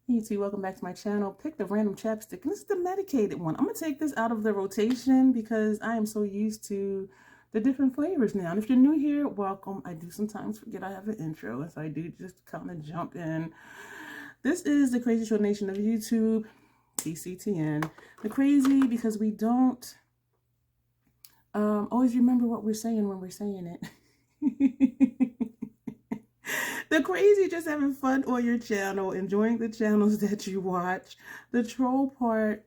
Hey YouTube, welcome back to my channel. Picked a random chapstick, and this is the medicated one. I'm going to take this out of the rotation because I am so used to the different flavors now. And if you're new here, welcome. I do sometimes forget I have an intro, and so I do just kind of jump in. This is the Crazy Short Nation of YouTube, TCTN. The crazy because we don't always remember what we're saying when we're saying it. The crazy, just having fun on your channel, enjoying the channels that you watch. The troll part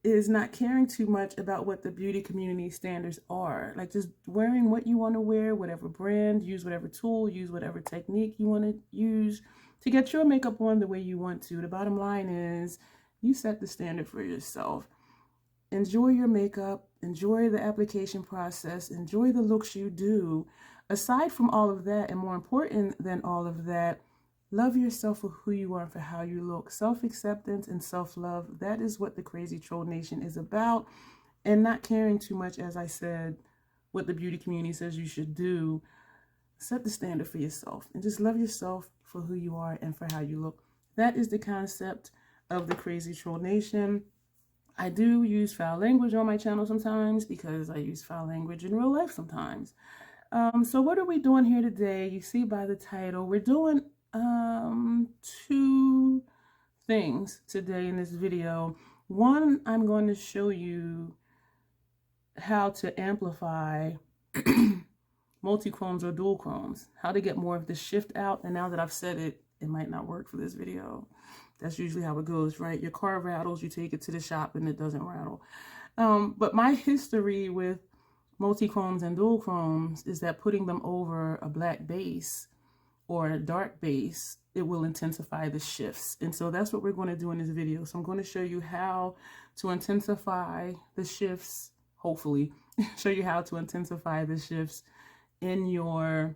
is not caring too much about what the beauty community standards are. Like just wearing what you want to wear, whatever brand, use whatever tool, use whatever technique you want to use to get your makeup on the way you want to. The bottom line is you set the standard for yourself. Enjoy your makeup, enjoy the application process, enjoy the looks you do. Aside from all of that, and more important than all of that, love yourself for who you are and for how you look. Self-acceptance and self-love, that is what the Crazy Troll Nation is about. And not caring too much, as I said, what the beauty community says you should do. Set the standard for yourself and just love yourself for who you are and for how you look. That is the concept of the Crazy Troll Nation. I do use foul language on my channel sometimes because I use foul language in real life sometimes. So what are we doing here today? You see by the title, we're doing two things today in this video. One, I'm going to show you how to amplify multi-chromes or dual chromes, how to get more of the shift out. And now that I've said it, it might not work for this video. That's usually how it goes, right? Your car rattles, you take it to the shop and it doesn't rattle. But my history with multi-chromes and dual chromes is that putting them over a black base or a dark base, it will intensify the shifts. And so that's what we're going to do in this video. So I'm going to show you how to intensify the shifts, hopefully, show you how to intensify the shifts in your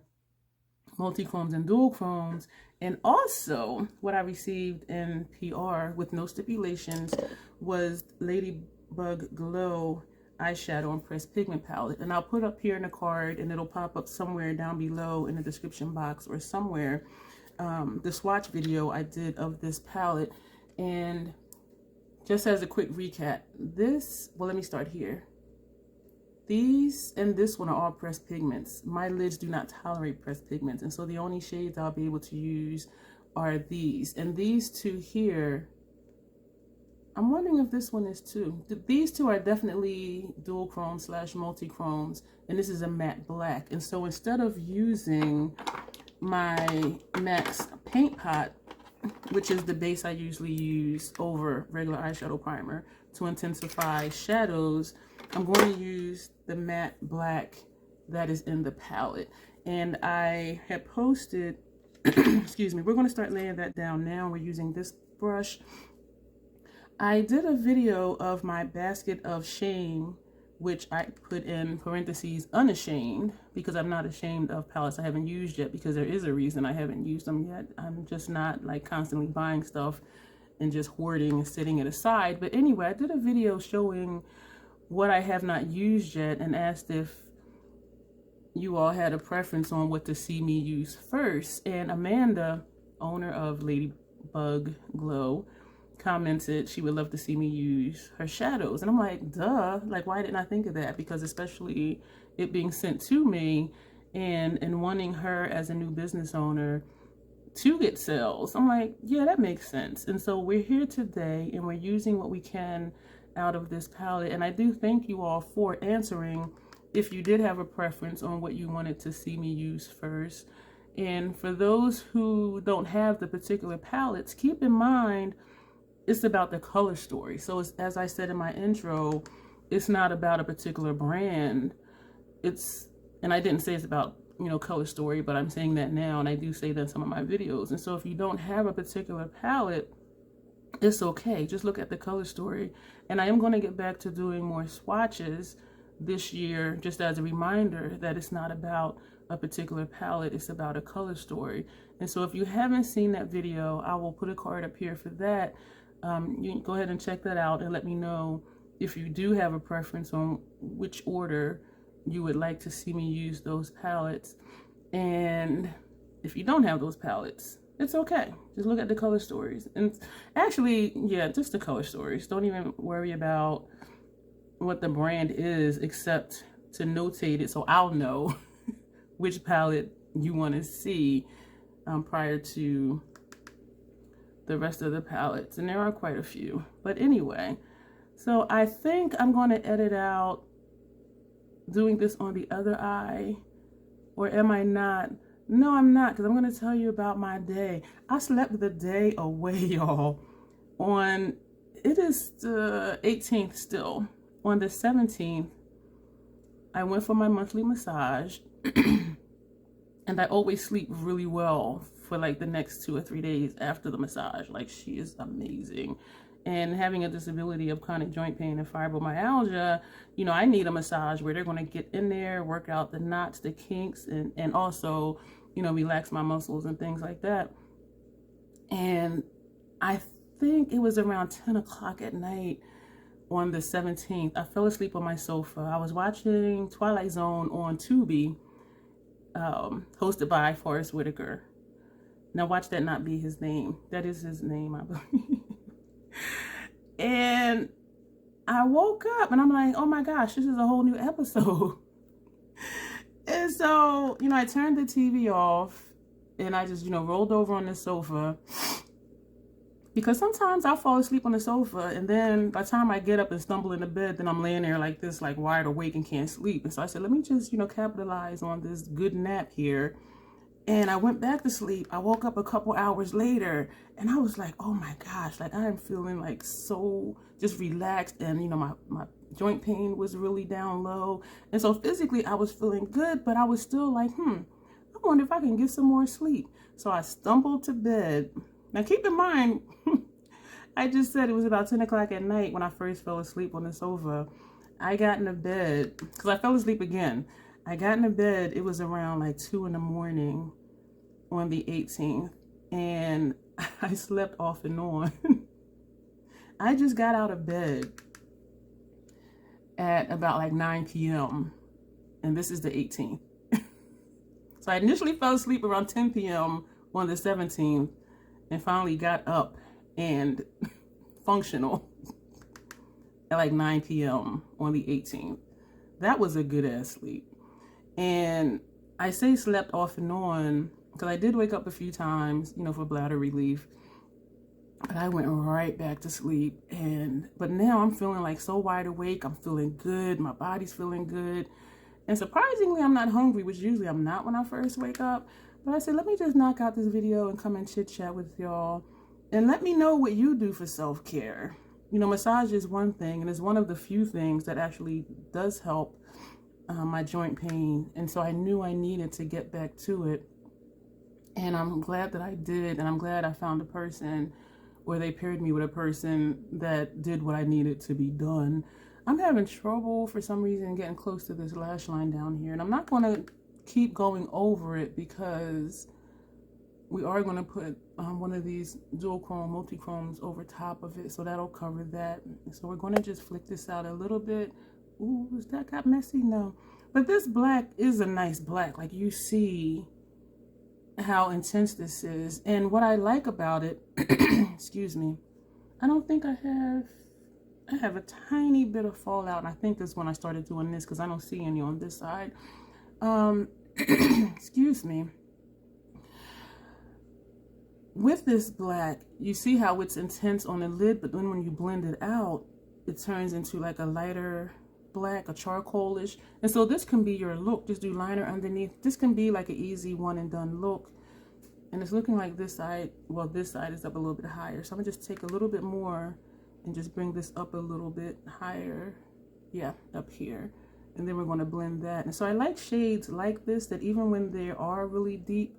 multi-chromes and dual chromes. And also what I received in PR with no stipulations was Ladybug Glow eyeshadow and pressed pigment palette, and I'll put up here in a card and it'll pop up somewhere down below in the description box or somewhere the swatch video I did of this palette. And just as a quick recap, let me start here. These and this one are all pressed pigments. My lids do not tolerate pressed pigments, and so the only shades I'll be able to use are these. And these two here, I'm wondering if this one is too. These two are definitely dual chrome / multi-chromes, and this is a matte black. And so instead of using my Max paint pot, which is the base I usually use over regular eyeshadow primer to intensify shadows, I'm going to use the matte black that is in the palette. And I had posted, excuse me, we're going to start laying that down now. We're using this brush. I did a video of my basket of shame, which I put in parentheses unashamed, because I'm not ashamed of palettes I haven't used yet, because there is a reason I haven't used them yet. I'm just not like constantly buying stuff and just hoarding and setting it aside. But anyway, I did a video showing what I have not used yet and asked if you all had a preference on what to see me use first. And Amanda, owner of Ladybug Glow, commented she would love to see me use her shadows. And I'm like, duh, like why didn't I think of that? Because especially it being sent to me and wanting her as a new business owner to get sales, I'm like, yeah, that makes sense. And so we're here today and we're using what we can out of this palette. And I do thank you all for answering if you did have a preference on what you wanted to see me use first. And for those who don't have the particular palettes, keep in mind it's about the color story. So it's, as I said in my intro, it's not about a particular brand. And I didn't say it's about, color story, but I'm saying that now, and I do say that in some of my videos. And so if you don't have a particular palette, it's okay. Just look at the color story. And I am going to get back to doing more swatches this year, just as a reminder that it's not about a particular palette, it's about a color story. And so if you haven't seen that video, I will put a card up here for that. You can go ahead and check that out and let me know if you do have a preference on which order you would like to see me use those palettes. And if you don't have those palettes, It's okay. Just look at the color stories. And actually, yeah, just the color stories. Don't even worry about what the brand is, except to notate it so I'll know which palette you want to see prior to the rest of the palettes. And there are quite a few. But anyway, so I think I'm going to edit out doing this on the other eye. Or am I not? No, I'm not, because I'm going to tell you about my day. I slept the day away, y'all. It is the 18th still. On the 17th, I went for my monthly massage. And I always sleep really well for like the next 2 or 3 days after the massage. Like, she is amazing. And having a disability of chronic joint pain and fibromyalgia, you know, I need a massage where they're going to get in there, work out the knots, the kinks, and also, you know, relax my muscles and things like that. And I think it was around 10 o'clock at night on the 17th. I fell asleep on my sofa. I was watching Twilight Zone on Tubi, hosted by Forrest Whitaker. Now watch that not be his name. That is his name, I believe. And I woke up and I'm like, oh my gosh, this is a whole new episode. And so, you know, I turned the TV off and I just, you know, rolled over on the sofa. Because sometimes I'll fall asleep on the sofa and then by the time I get up and stumble into bed, then I'm laying there like this, like wide awake and can't sleep. And so I said, let me just, you know, capitalize on this good nap here. And I went back to sleep. I woke up a couple hours later and I was like, oh my gosh, like I am feeling like so just relaxed. And, you know, my joint pain was really down low. And so physically I was feeling good, but I was still like, I wonder if I can get some more sleep. So I stumbled to bed. Now keep in mind, I just said it was about 10 o'clock at night when I first fell asleep on the sofa. I got into bed because I fell asleep again. I got into bed, it was around like 2 in the morning on the 18th, and I slept off and on. I just got out of bed at about like 9 p.m. and this is the 18th. So I initially fell asleep around 10 p.m. on the 17th and finally got up and functional at like 9 p.m. on the 18th. That was a good ass sleep. And I say slept off and on because I did wake up a few times, you know, for bladder relief. But I went right back to sleep. But now I'm feeling like so wide awake. I'm feeling good. My body's feeling good. And surprisingly, I'm not hungry, which usually I'm not when I first wake up. But I said, let me just knock out this video and come and chit chat with y'all. And let me know what you do for self-care. You know, massage is one thing, and it's one of the few things that actually does help my joint pain. And so I knew I needed to get back to it. And I'm glad that I did. And I'm glad I found a person, or they paired me with a person that did what I needed to be done. I'm having trouble for some reason getting close to this lash line down here. And I'm not going to keep going over it because we are going to put one of these Duochrome multi-chromes over top of it. So that'll cover that. So we're going to just flick this out a little bit. Ooh, is that got messy? No. But this black is a nice black. Like, you see how intense this is. And what I like about it, excuse me, I don't think I have a tiny bit of fallout. And I think that's when I started doing this because I don't see any on this side. Excuse me. With this black, you see how it's intense on the lid, but then when you blend it out, it turns into like a lighter black, a charcoalish. And so this can be your look. Just do liner underneath. This can be like an easy one and done look. And it's looking like this side, well, this side is up a little bit higher. So I'm gonna just take a little bit more and just bring this up a little bit higher. Yeah, up here. And then we're gonna blend that. And so I like shades like this, that even when they are really deep,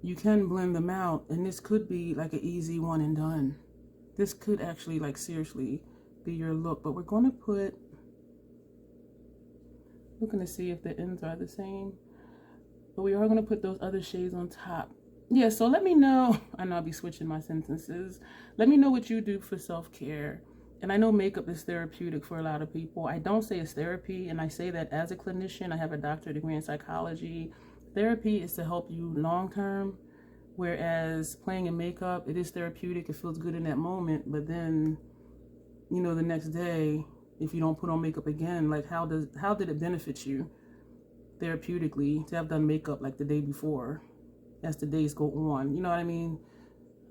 you can blend them out. And this could be like an easy one and done. This could actually, like, seriously be your look. But we're gonna put, looking to see if the ends are the same. But we are gonna put those other shades on top. Yeah, so let me know. I know I'll be switching my sentences. Let me know what you do for self-care. And I know makeup is therapeutic for a lot of people. I don't say it's therapy, and I say that as a clinician. I have a doctorate degree in psychology. Therapy is to help you long-term. Whereas playing in makeup, it is therapeutic, it feels good in that moment, but then, you know, the next day, if you don't put on makeup again, like how did it benefit you therapeutically to have done makeup like the day before as the days go on? You know what I mean?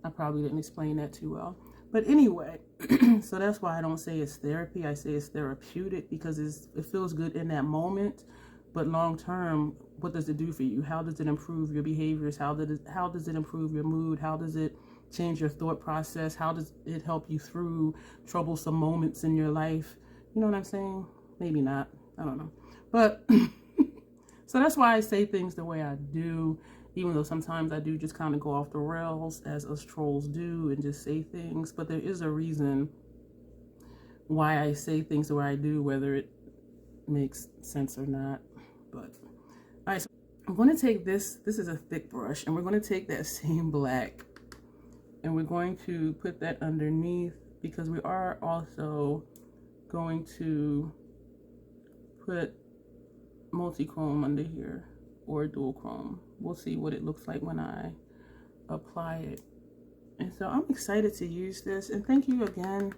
I probably didn't explain that too well. But anyway, so that's why I don't say it's therapy. I say it's therapeutic because it feels good in that moment. But long term, what does it do for you? How does it improve your behaviors? How does it improve your mood? How does it change your thought process? How does it help you through troublesome moments in your life? You know what I'm saying? Maybe not. I don't know. But so that's why I say things the way I do, even though sometimes I do just kind of go off the rails, as us trolls do, and just say things. But there is a reason why I say things the way I do, whether it makes sense or not. But all right, so I'm going to take this is a thick brush, and we're going to take that same black and we're going to put that underneath, because we are also going to put multi-chrome under here, or duochrome. We'll see what it looks like when I apply it. And so I'm excited to use this, and thank you again,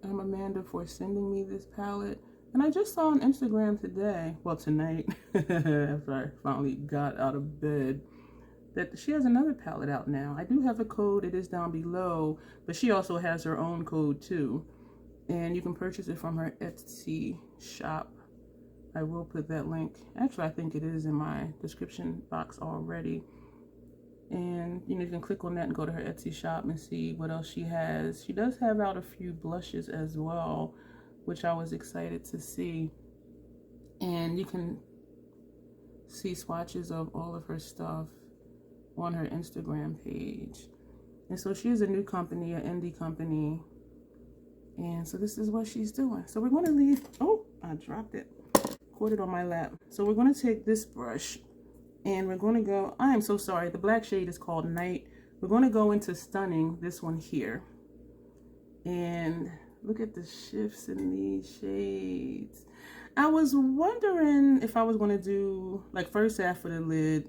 Amanda, for sending me this palette. And I just saw on Instagram today, well tonight, after I finally got out of bed, that she has another palette out now. I do have a code, it is down below, but she also has her own code too. And you can purchase it from her Etsy shop. I will put that link. Actually, I think it is in my description box already. And you know, you can click on that and go to her Etsy shop and see what else she has. She does have out a few blushes as well, which I was excited to see. And you can see swatches of all of her stuff on her Instagram page. And so she is a new company, an indie company. And so this is what she's doing. So we're going to leave, oh, I dropped it. Caught it on my lap. So we're going to take this brush and we're going to go, I am so sorry, the black shade is called Night. We're going to go into Stunning, this one here. And look at the shifts in these shades. I was wondering if I was going to do like first half of the lid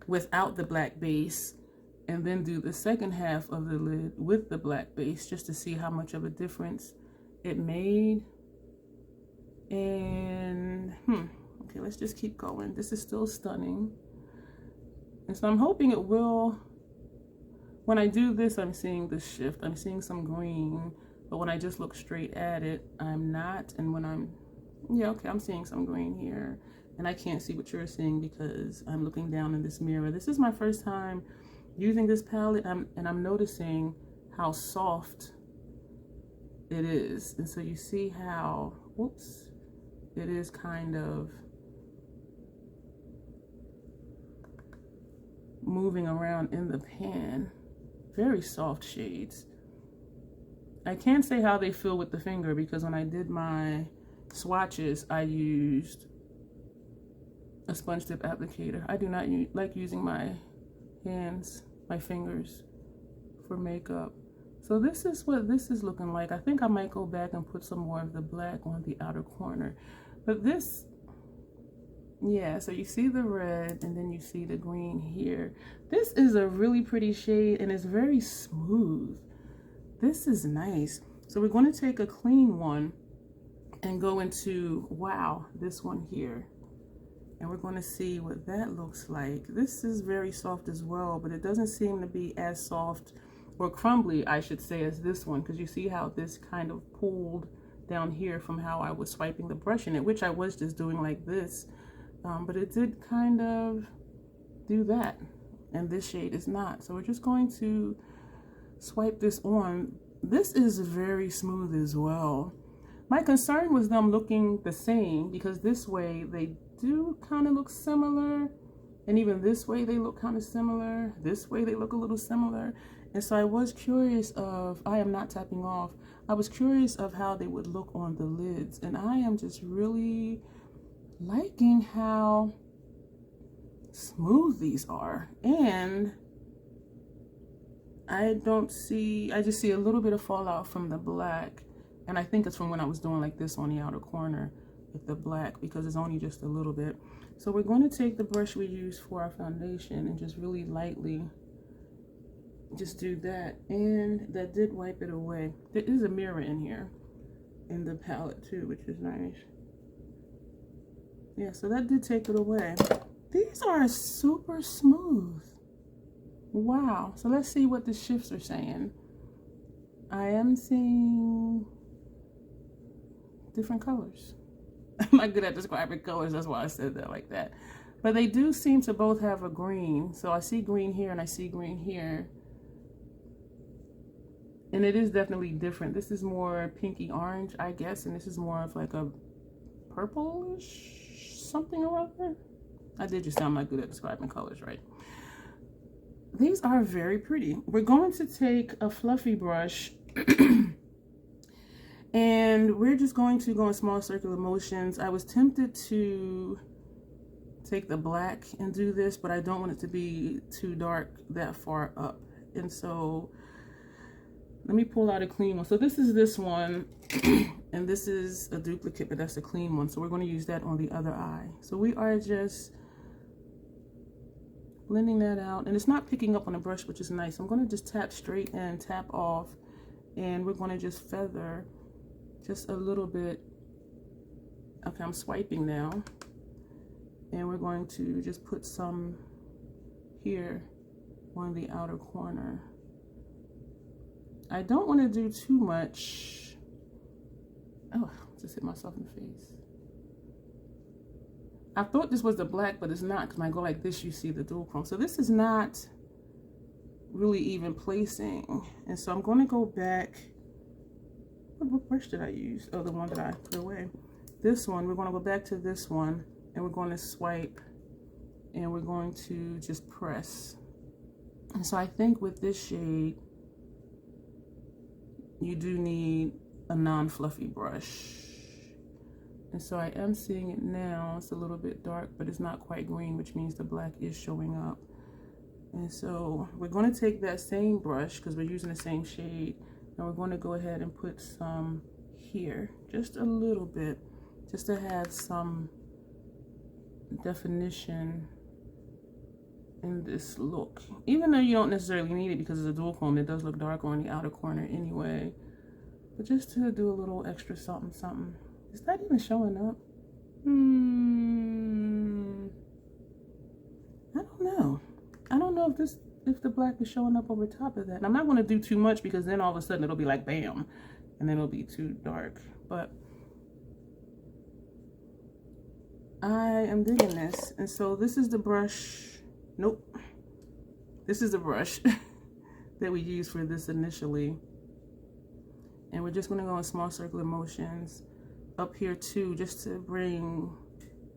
without the black base, and then do the second half of the lid with the black base, just to see how much of a difference it made. And okay, let's just keep going. This is still Stunning, and so I'm hoping it will. When I do this, I'm seeing the shift. I'm seeing some green, but when I just look straight at it, I'm not. And when I'm, yeah, okay, I'm seeing some green here, and I can't see what you're seeing because I'm looking down in this mirror. This is my first time using this palette, and I'm noticing how soft it is. And so you see how, whoops, it is kind of moving around in the pan. Very soft shades. I can't say how they feel with the finger, because when I did my swatches, I used a sponge tip applicator. I do not like using my hands, my fingers, for makeup. So this is what this is looking like. I think I might go back and put some more of the black on the outer corner. But this, yeah, so you see the red and then you see the green here. This is a really pretty shade and it's very smooth. This is nice. So we're going to take a clean one and go into, wow, this one here. And we're going to see what that looks like. This is very soft as well, but it doesn't seem to be as soft or crumbly, I should say, as this one, because you see how this kind of pulled down here from how I was swiping the brush in it, which I was just doing like this, but it did kind of do that, and this shade is not. So we're just going to swipe this on. This is very smooth as well. My concern was them looking the same, because this way they do kind of look similar, and even this way they look kind of similar. This way they look a little similar. And so I was curious of, I am not tapping off, I was curious of how they would look on the lids. And I am just really liking how smooth these are. And I just see a little bit of fallout from the black. And I think it's from when I was doing like this on the outer corner. with the black because it's only just a little bit. So we're going to take the brush we use for our foundation and just really lightly just do that. And that did wipe it away. There is a mirror in here in the palette too, which is nice. Yeah, so that did take it away. These are super smooth. Wow. So let's see what the shifts are saying. I am seeing different colors. I'm not good at describing colors, that's why I said that like that. But they do seem to both have a green. So I see green here and I see green here. And it is definitely different. This is more pinky orange, I guess, and this is more of like a purplish something or other. I did just sound like good at describing colors, right? These are very pretty. We're going to take a fluffy brush and we're just going to go in small circular motions. I was tempted to take the black and do this, but I don't want it to be too dark that far up. And so let me pull out a clean one. So this is this one and this is a duplicate, but that's a clean one. So we're going to use that on the other eye. So we are just blending that out, and it's not picking up on the brush, which is nice. I'm going to just tap straight and tap off, and we're going to just feather just a little bit. Okay, I'm swiping now, and we're going to just put some here on the outer corner. I don't want to do too much. Oh, just hit myself in the face. I thought this was the black, but it's not, because when I go like this, you see the duochrome. So this is not really even placing. And so I'm going to go back. What brush did I use? Oh, the one that I put away. This one, we're going to go back to this one, and we're going to swipe, and we're going to just press. And so I think with this shade, you do need a non-fluffy brush. And so I am seeing it now. It's a little bit dark, but it's not quite green, which means the black is showing up. And so we're going to take that same brush, because we're using the same shade, and we're going to go ahead and put some here, just a little bit, just to have some definition in this look. Even though you don't necessarily need it because it's a duochrome, it does look darker on the outer corner anyway. But just to do a little extra something, something. Is that even showing up? I don't know. I don't know if the black is showing up over top of that. And I'm not going to do too much, because then all of a sudden it'll be like bam, and then it'll be too dark. But I am digging this. And so this is the brush. Nope. This is the brush that we used for this initially. And we're just going to go in small circular motions up here too, just to bring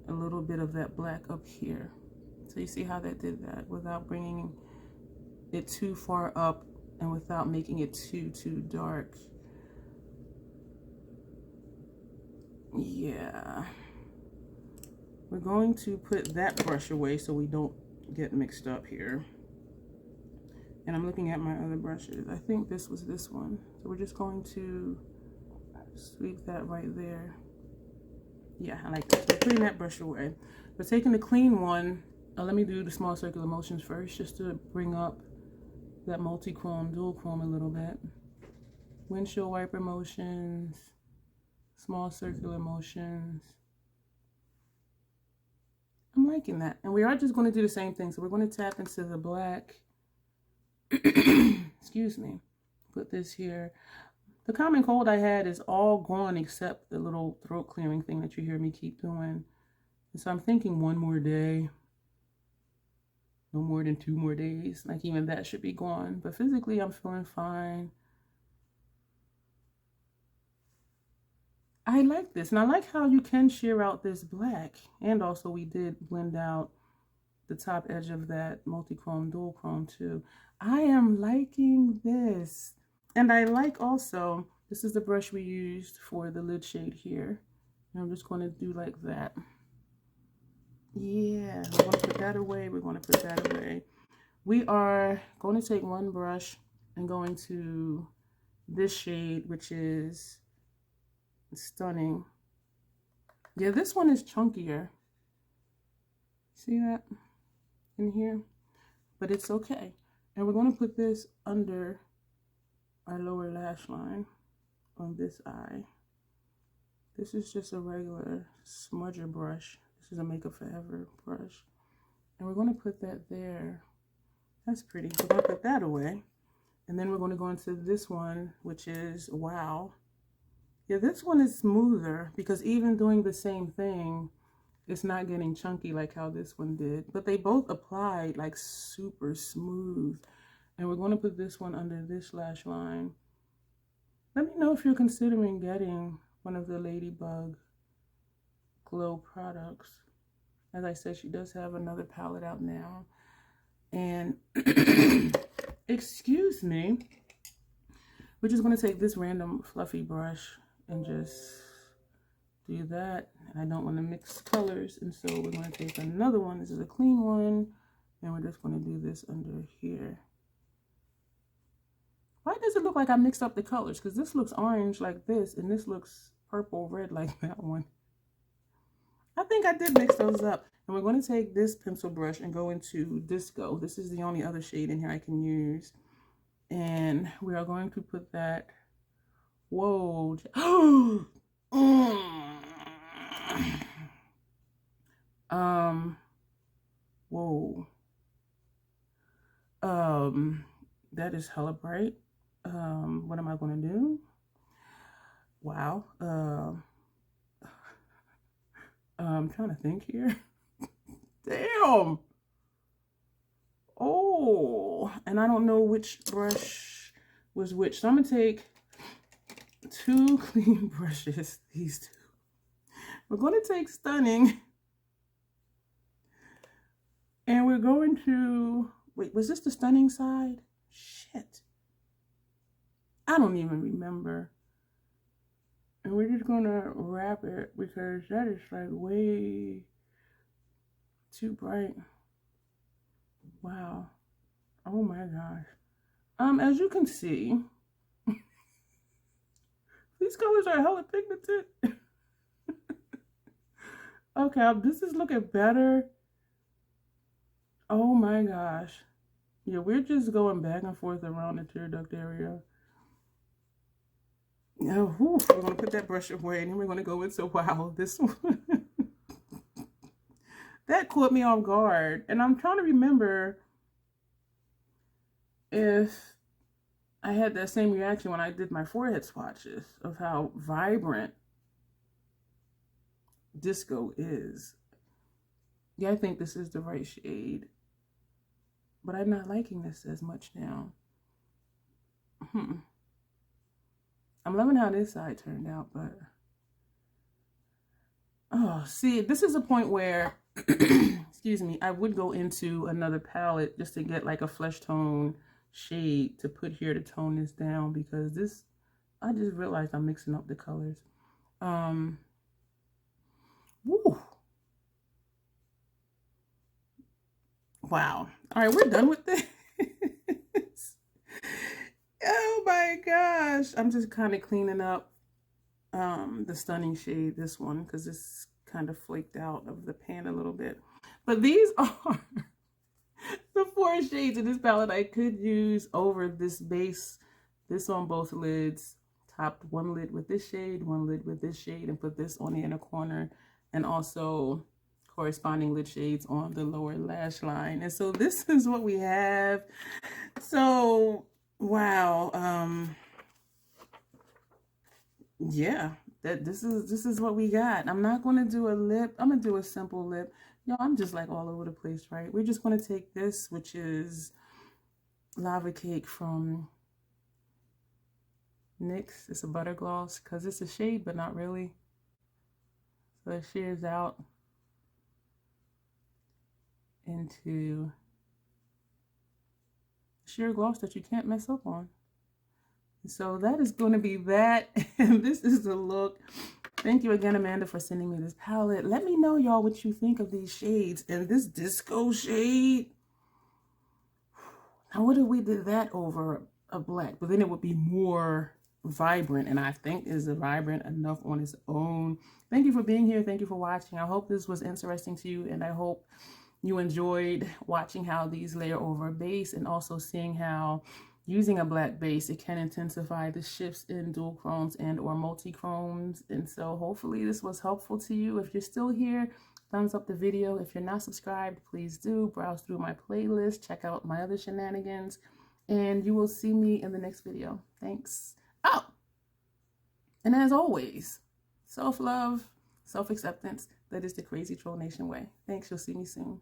a little bit of that black up here. So you see how that did that without bringing it too far up and without making it too dark. Yeah. We're going to put that brush away so we don't get mixed up here. And I'm looking at my other brushes. I think this was this one. So we're just going to sweep that right there. Yeah, I like that. So putting that brush away. We're taking the clean one. Let me do the small circular motions first, just to bring up that multi-chrome, duochrome a little bit. Windshield wiper motions, small circular motions. I'm liking that. And we are just going to do the same thing. So we're going to tap into the black. Excuse me. Put this here. The common cold I had is all gone except the little throat clearing thing that you hear me keep doing. And so I'm thinking one more day. No more than 2 more days. Like even that should be gone. But physically I'm feeling fine. I like this. And I like how you can sheer out this black. And also we did blend out the top edge of that multi-chrome, duochrome too. I am liking this. And I like also, this is the brush we used for the lid shade here. And I'm just going to do like that. Yeah, we're going to put that away. We're going to put that away. We are going to take one brush and go into this shade, which is Stunning. Yeah, this one is chunkier. See that in here? But it's okay. And we're going to put this under our lower lash line on this eye. This is just a regular smudger brush. This is a Makeup Forever brush. And we're going to put that there. That's pretty. We're going to put that away. And then we're going to go into this one, which is Wow. Yeah, this one is smoother because even doing the same thing, it's not getting chunky like how this one did. But they both applied like super smooth. And we're going to put this one under this lash line. Let me know if you're considering getting one of the Ladybug Glow products. As I said, she does have another palette out now. And excuse me, we're just going to take this random fluffy brush and just do that. And I don't want to mix colors, and so we're going to take another one. This is a clean one, and we're just going to do this under here. Why does it look like I mixed up the colors? Because this looks orange like this, and this looks purple red like that one. I think I did mix those up. And we're going to take this pencil brush and go into Disco. This is the only other shade in here I can use. And we are going to put that, whoa, whoa, that is hella bright. What am I going to do? Wow. I'm trying to think here. Damn. Oh, and I don't know which brush was which. So I'm going to take two clean brushes, these two. We're going to take Stunning. And we're going to, wait, was this the Stunning side? Shit. I don't even remember. And we're just going to wrap it because that is like way too bright. Wow. Oh my gosh. As you can see, these colors are hella pigmented. Okay, this is looking better. Oh my gosh. Yeah, we're just going back and forth around the tear duct area. Oh, we're going to put that brush away, and then we're going to go into Wow, this one. That caught me off guard. And I'm trying to remember if I had that same reaction when I did my forehead swatches of how vibrant Disco is. Yeah, I think this is the right shade. But I'm not liking this as much now. I'm loving how this side turned out, but oh, see, this is a point where excuse me, I would go into another palette just to get like a flesh tone shade to put here to tone this down, because this, I just realized I'm mixing up the colors. Woo. Wow. All right, we're done with this. Oh my gosh. I'm just kind of cleaning up the Stunning shade, this one, because it's kind of flaked out of the pan a little bit. But these are the 4 shades in this palette I could use over this base. This on both lids. Topped one lid with this shade, one lid with this shade, and put this on the inner corner. And also corresponding lid shades on the lower lash line. And so this is what we have. So wow, yeah, this is what we got. I'm not going to do a lip. I'm going to do a simple lip. Yo, I'm just like all over the place, right? We're just going to take this, which is Lava Cake from NYX. It's a butter gloss because it's a shade, but not really. So it shears out into sheer gloss that you can't mess up on. So that is going to be that, and this is the look. Thank you again, Amanda, for sending me this palette. Let me know, y'all, what you think of these shades. And this Disco shade, now what if we did that over a black? But then it would be more vibrant, and I think is vibrant enough on its own. Thank you for being here. Thank you for watching. I hope this was interesting to you, and I hope you enjoyed watching how these layer over a base, and also seeing how using a black base, it can intensify the shifts in duochromes and or multi-chromes. And so hopefully this was helpful to you. If you're still here, thumbs up the video. If you're not subscribed, please do. Browse through my playlist, check out my other shenanigans, and you will see me in the next video. Thanks. Oh, and as always, self-love, self-acceptance, that is the Crazy Troll Nation way. Thanks. You'll see me soon.